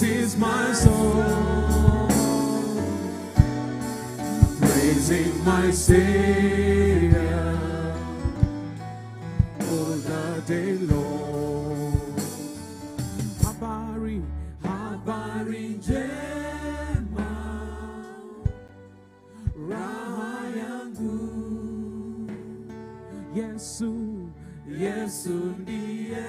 is my song, praising my Savior all the day long. Habari, habari njema, raha yangu, Yesu, Yesu ndiye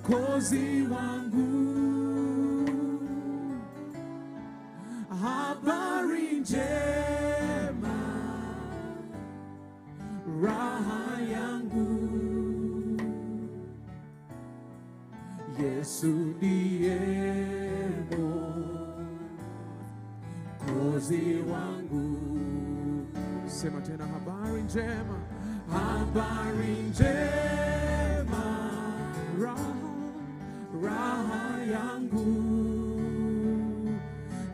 Mwokozi wangu. Habari njema, raha yangu, Yesu ndiye Mwokozi wangu. Sema tena, habari njema, habari njema, raha yangu,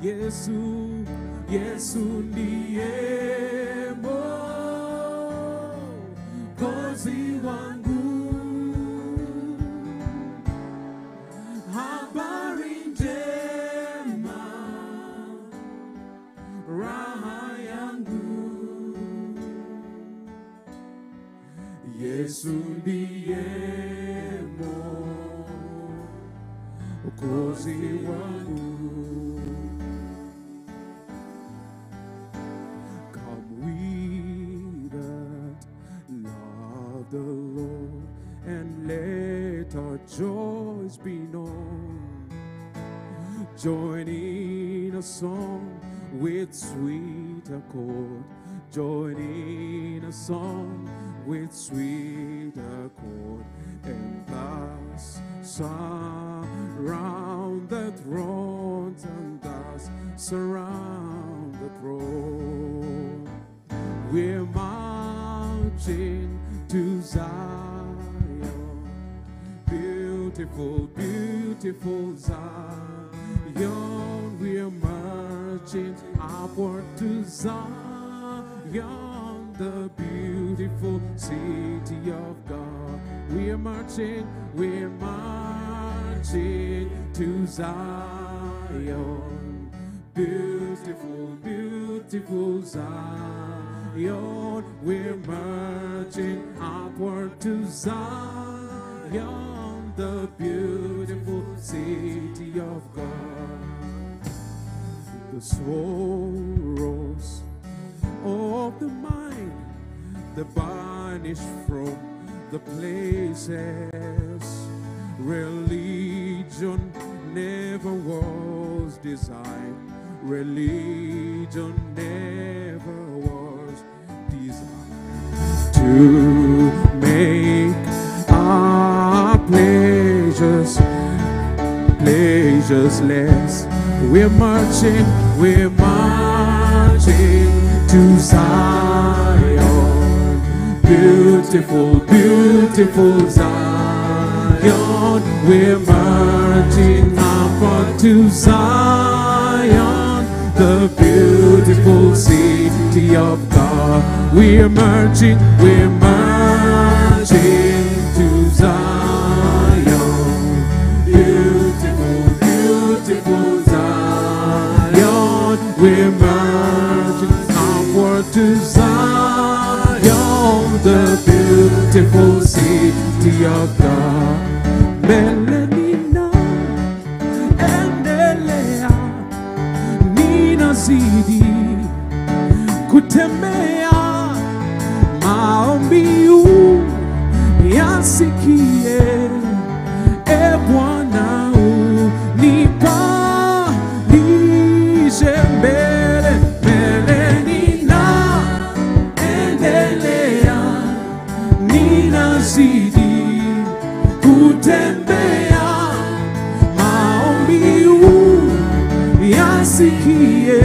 Yesu, Yesu ndiye Mwokozi wangu. Habari njema, raha yangu, Yesu ndiye Mwokozi wangu. Come we that love the Lord, and let our joys be known. Join in a song with sweet accord. Join in a song with sweet accord, and thus surround the thrones, and thus surround the throne. We're marching to Zion, beautiful, beautiful Zion. We're marching upward to Zion, the beautiful city of God. We're marching to Zion, beautiful, beautiful Zion. We're marching upward to Zion, the beautiful city of God. The sorrows of the mind, the banished from the places. Religion never was designed. Religion never was designed to make our pleasures less. We're marching to Zion, beautiful, beautiful Zion. We're marching upward to Zion, the beautiful city of God. We're marching to Zion, beautiful, beautiful Zion. We're marching upward to Zion, the beautiful city of God. Melenina endelea, ninazidi kutembea, maombi yasikie, e Bwana unipandishe mbele. Melenina endelea, ninazidi kutembea, maombi yasikie,